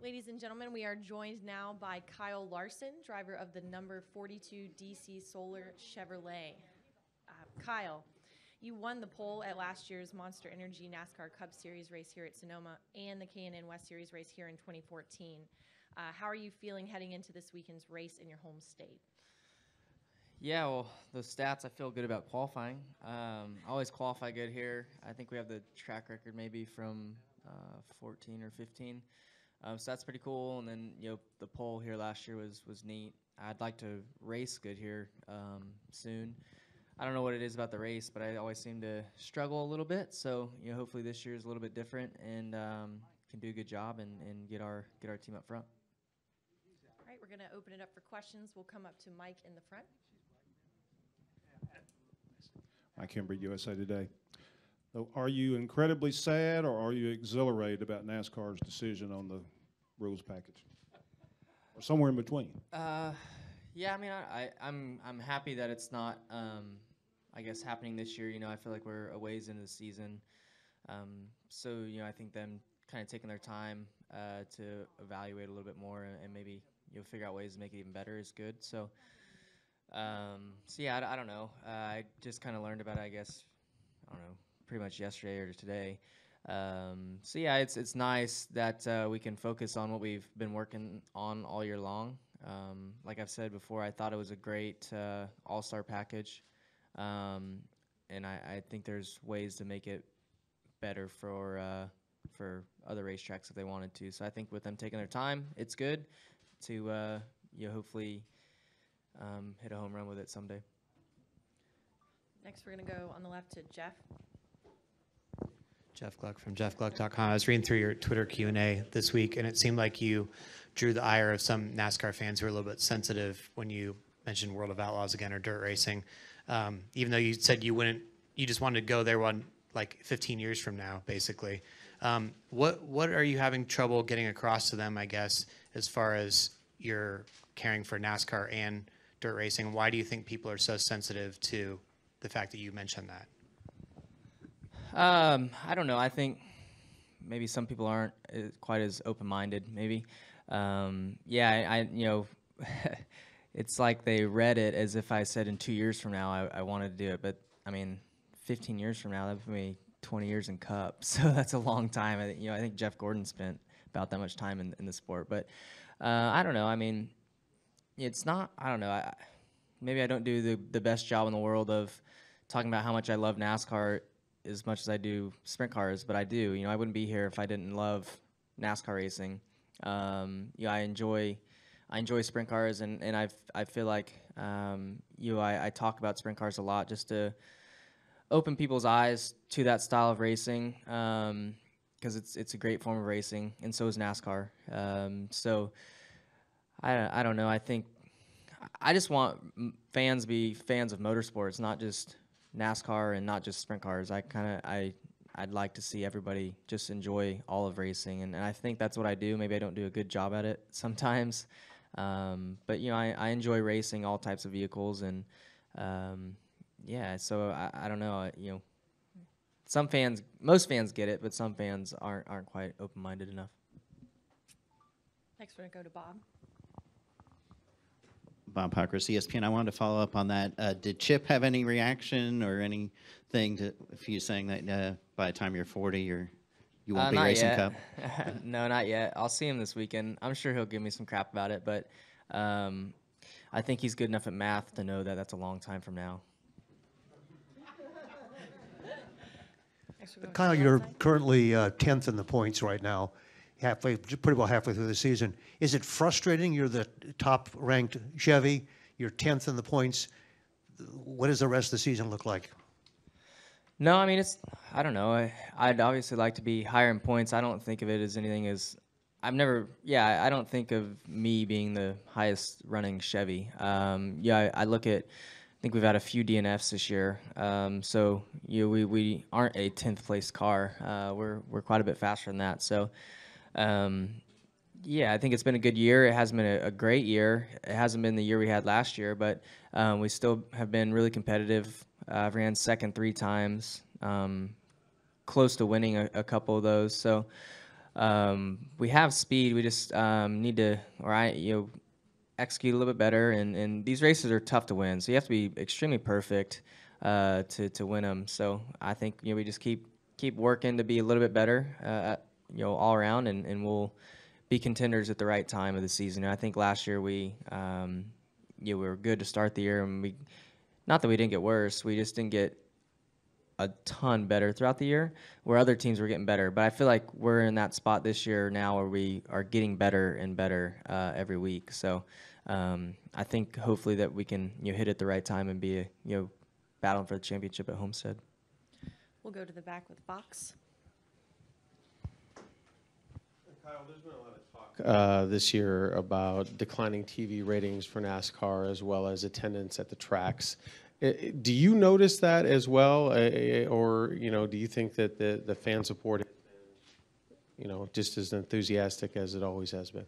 Ladies and gentlemen, we are joined now by Kyle Larson, driver of the number 42 DC Solar Chevrolet. Kyle, you won the pole at last year's Monster Energy NASCAR Cup Series race here at Sonoma and the K&N West Series race here in 2014. How are you feeling heading into this weekend's race in your home state? Yeah, well, those stats, I feel good about qualifying. I always qualify good here. I think we have the track record maybe from 14 or 15. So that's pretty cool. And then, the pole here last year was neat. I'd like to race good here soon. I don't know what it is about the race, but I always seem to struggle a little bit. So, hopefully this year is a little bit different and can do a good job and get our team up front. All right, we're going to open it up for questions. We'll come up to Mike in the front. Mike Hembry, USA Today. So are you incredibly sad or are you exhilarated about NASCAR's decision on the rules package? Or somewhere in between? Yeah, I mean, I'm happy that it's not, I guess, happening this year. I feel like we're a ways into the season. So, I think them kind of taking their time to evaluate a little bit more and maybe, figure out ways to make it even better is good. So, yeah, I don't know. I just kind of learned about it, I guess, I don't know, pretty much yesterday or today. So yeah, it's nice that we can focus on what we've been working on all year long. Like I've said before, I thought it was a great all-star package, and I think there's ways to make it better for other racetracks if they wanted to. So I think with them taking their time, it's good to hopefully hit a home run with it someday. Next, we're going to go on the left to Jeff. Jeff Gluck from jeffgluck.com. I was reading through your Twitter Q&A this week, and it seemed like you drew the ire of some NASCAR fans who are a little bit sensitive when you mentioned World of Outlaws again or dirt racing. Even though you said you just wanted to go there like 15 years from now, basically. What are you having trouble getting across to them, I guess, as far as your caring for NASCAR and dirt racing? Why do you think people are so sensitive to the fact that you mentioned that? I don't know. I think maybe some people aren't quite as open-minded. Maybe, yeah. It's like they read it as if I said in 2 years from now I wanted to do it. But I mean, 15 years from now, that would be 20 years in Cup. So that's a long time. I think Jeff Gordon spent about that much time in the sport. But I don't know. I mean, it's not. I don't know. Maybe I don't do the best job in the world of talking about how much I love NASCAR as much as I do sprint cars, but I do. I wouldn't be here if I didn't love NASCAR racing. I enjoy sprint cars, and I feel like I talk about sprint cars a lot just to open people's eyes to that style of racing, because it's a great form of racing, and so is NASCAR. So I don't know. I think I just want fans to be fans of motorsports, not just NASCAR and not just sprint cars. I'd like to see everybody just enjoy all of racing, and I think that's what I do. Maybe I don't do a good job at it sometimes, but I enjoy racing all types of vehicles, and yeah. So I don't know. Most fans get it, but some fans aren't quite open-minded enough. Next, we're going to go to Bob. Bob Pockris, ESPN. I wanted to follow up on that. Did Chip have any reaction or anything to if you saying that by the time you're 40, you won't be racing yet. Cup? No, not yet. I'll see him this weekend. I'm sure he'll give me some crap about it, but I think he's good enough at math to know that that's a long time from now. Kyle, you're currently 10th in the points right now, pretty well halfway through the season. Is it frustrating? You're the top-ranked Chevy. You're 10th in the points. What does the rest of the season look like? No, I mean, I don't know. I'd obviously like to be higher in points. I don't think of it as anything as I don't think of me being the highest running Chevy. I look at, I think we've had a few DNFs this year. So we aren't a 10th place car. We're quite a bit faster than that. So I think it's been a good year. It hasn't been a great year. It hasn't been the year we had last year, but we still have been really competitive. I've ran second 3 times, close to winning a couple of those. So we have speed. We just need to, execute a little bit better. And these races are tough to win, so you have to be extremely perfect to win them. So I think we just keep working to be a little bit better, all around, and we'll be contenders at the right time of the season. And I think last year we were good to start the year, and not that we didn't get worse, we just didn't get a ton better throughout the year, where other teams were getting better. But I feel like we're in that spot this year now where we are getting better and better every week. So I think hopefully that we can hit at the right time and be battling for the championship at Homestead. We'll go to the back with Fox. Kyle, there's been a lot of talk this year about declining TV ratings for NASCAR as well as attendance at the tracks. Do you notice that as well, or do you think that the fan support has been, just as enthusiastic as it always has been?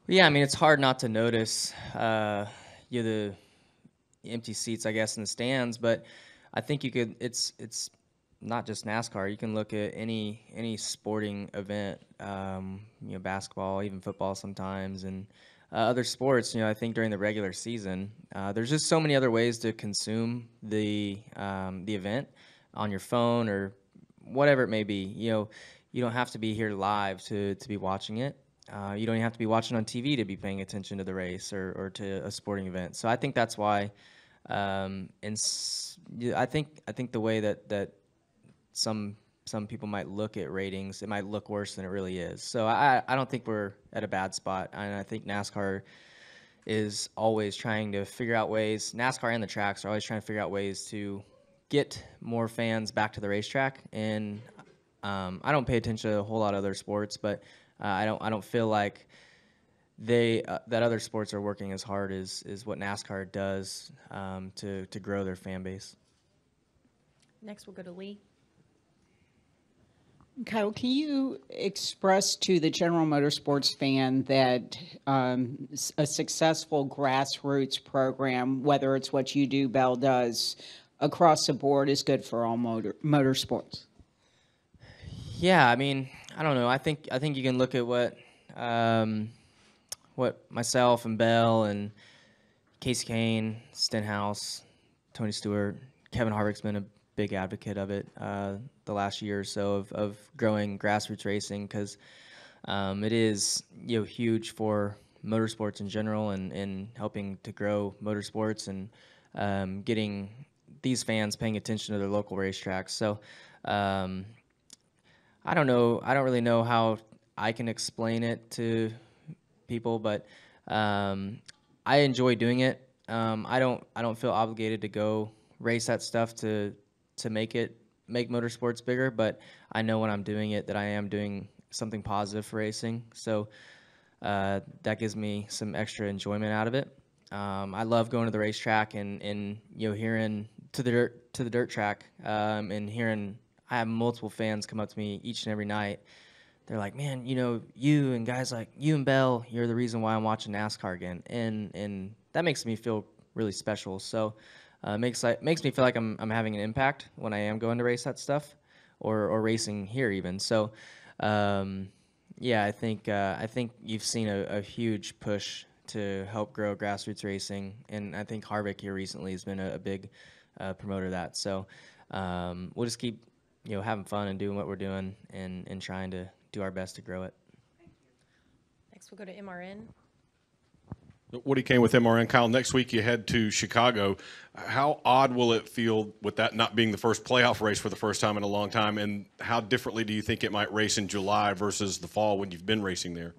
Yeah, I mean, it's hard not to notice the empty seats, I guess, in the stands, but I think you could. It's not just NASCAR. You can look at any sporting event, basketball, even football sometimes, and other sports. I think during the regular season, there's just so many other ways to consume the event on your phone or whatever it may be. You don't have to be here live to be watching it. You don't even have to be watching on TV to be paying attention to the race or to a sporting event. So I think that's why. I think the way that some people might look at ratings, it might look worse than it really is. So I don't think we're at a bad spot. And I think NASCAR is always trying to figure out ways. NASCAR and the tracks are always trying to figure out ways to get more fans back to the racetrack. And I don't pay attention to a whole lot of other sports, but I don't feel like that other sports are working as hard as what NASCAR does to grow their fan base. Next, we'll go to Lee. Kyle, can you express to the general motorsports fan that a successful grassroots program, whether it's what you do, Bell does, across the board is good for all motorsports? Yeah, I mean, I don't know. I think you can look at what myself and Bell and Casey Kane, Stenhouse, Tony Stewart, Kevin Harvick's been a big advocate of it the last year or so of growing grassroots racing, because it is huge for motorsports in general and helping to grow motorsports and getting these fans paying attention to their local racetracks. So I don't know. I don't really know how I can explain it to people, but I enjoy doing it. I don't feel obligated to go race that stuff to make motorsports bigger, but I know when I'm doing it that I am doing something positive for racing. So that gives me some extra enjoyment out of it. I love going to the racetrack and hearing to the dirt track and hearing. I have multiple fans come up to me each and every night. They're like, man, you and guys like you and Bell, you're the reason why I'm watching NASCAR again, and that makes me feel really special. So makes me feel like I'm having an impact when I am going to race that stuff, or racing here even. So yeah, I think you've seen a huge push to help grow grassroots racing, and I think Harvick here recently has been a big promoter of that. So we'll just keep having fun and doing what we're doing and trying to do our best to grow it. Next, we'll go to MRN. Woody Kane with MRN. Kyle, next week you head to Chicago. How odd will it feel with that not being the first playoff race for the first time in a long time, and how differently do you think it might race in July versus the fall when you've been racing there?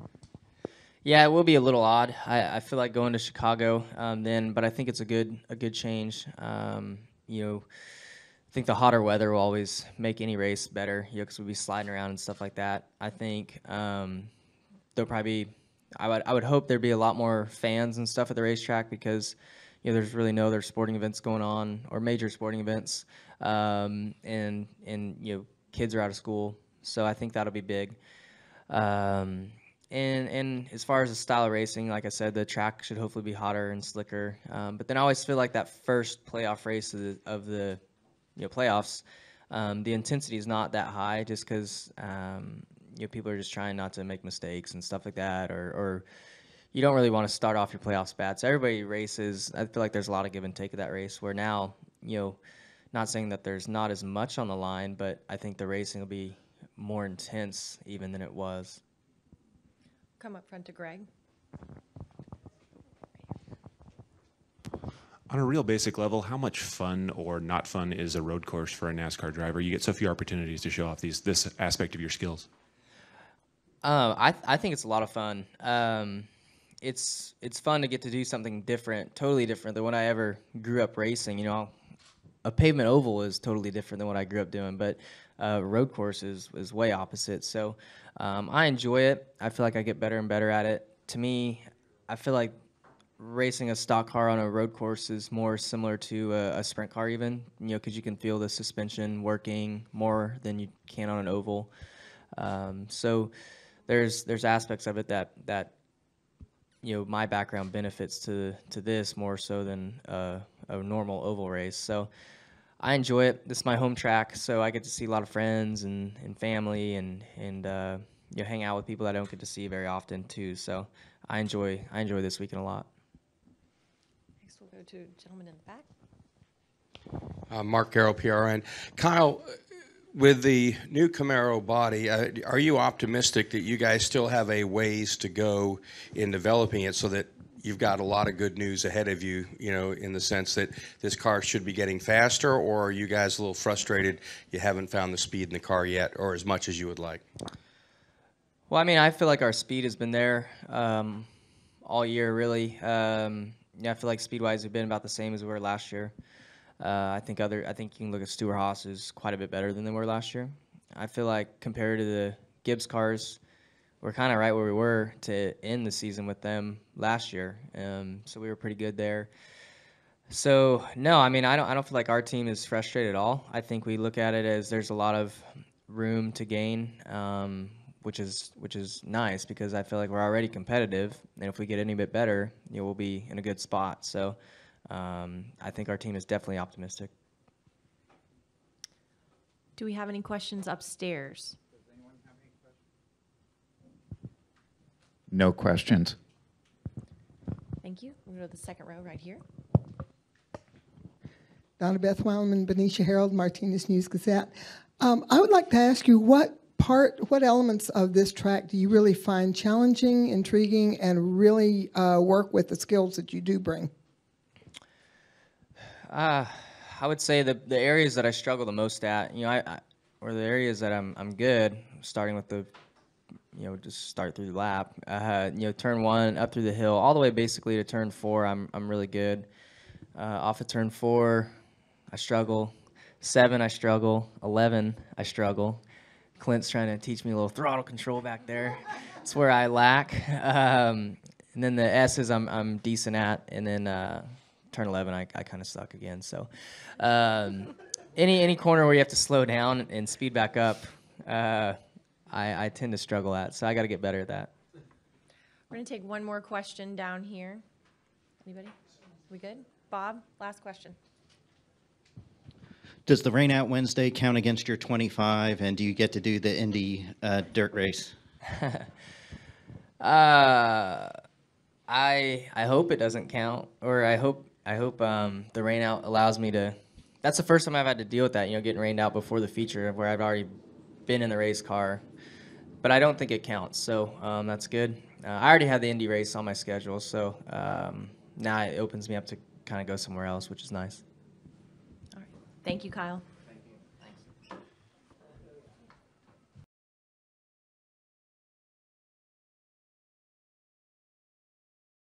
Yeah, it will be a little odd. I feel like going to Chicago then, but I think it's a good change. I think the hotter weather will always make any race better, because we'll be sliding around and stuff like that. I think there'll probably I would hope there'd be a lot more fans and stuff at the racetrack, because there's really no other sporting events going on, or major sporting events, and kids are out of school, so I think that'll be big. And as far as the style of racing, like I said, the track should hopefully be hotter and slicker. But then I always feel like that first playoff race of the playoffs, the intensity is not that high, just because people are just trying not to make mistakes and stuff like that, or you don't really want to start off your playoffs bad. So everybody races. I feel like there's a lot of give and take of that race, where now, not saying that there's not as much on the line, but I think the racing will be more intense even than it was. Come up front to Greg. On a real basic level, how much fun or not fun is a road course for a NASCAR driver? You get so few opportunities to show off this aspect of your skills. I think it's a lot of fun. It's fun to get to do something different, totally different than when I ever grew up racing. A pavement oval is totally different than what I grew up doing, but road course is way opposite. So I enjoy it. I feel like I get better and better at it. To me, I feel like racing a stock car on a road course is more similar to a sprint car even, because you can feel the suspension working more than you can on an oval. So there's aspects of it that my background benefits to this more so than a normal oval race. So I enjoy it. This is my home track, so I get to see a lot of friends and family and hang out with people that I don't get to see very often too. So I enjoy this weekend a lot. Next, we'll go to a gentleman in the back. Mark Garrow, PRN. Kyle, with the new Camaro body, are you optimistic that you guys still have a ways to go in developing it, so that you've got a lot of good news ahead of you, in the sense that this car should be getting faster, or are you guys a little frustrated you haven't found the speed in the car yet, or as much as you would like? Well, I feel like our speed has been there all year, really. I feel like speed-wise we've been about the same as we were last year. I think you can look at Stewart Haas is quite a bit better than they were last year. I feel like compared to the Gibbs cars, we're kind of right where we were to end the season with them last year. So we were pretty good there. So no, I don't feel like our team is frustrated at all. I think we look at it as there's a lot of room to gain, which is nice, because I feel like we're already competitive, and if we get any bit better, we'll be in a good spot. So I think our team is definitely optimistic. Do we have any questions upstairs? Does anyone have any questions? No questions. Thank you. We'll go to the second row right here. Donna Beth Wildman, Benicia Herald, Martinez News Gazette. I would like to ask you, what elements of this track do you really find challenging, intriguing, and really work with the skills that you do bring? I would say the areas that I struggle the most at, or the areas that I'm good, starting with the, just start through the lap. Turn 1 up through the hill, all the way basically to turn 4. I'm really good. Off of turn 4, I struggle. 7, I struggle. 11, I struggle. Clint's trying to teach me a little throttle control back there. That's where I lack. And then the S's I'm decent at, and then turn 11 I kind of suck again. So any corner where you have to slow down and speed back up, I tend to struggle at. So I got to get better at that. We're going to take one more question down here. Anybody? We good? Bob, last question. Does the rain out Wednesday count against your 25, and do you get to do the Indy dirt race? I hope it doesn't count, or I hope the rain out allows me to. That's the first time I've had to deal with that, getting rained out before the feature, where I've already been in the race car. But I don't think it counts, so that's good. I already had the Indy race on my schedule, so now it opens me up to kind of go somewhere else, which is nice. All right. Thank you, Kyle.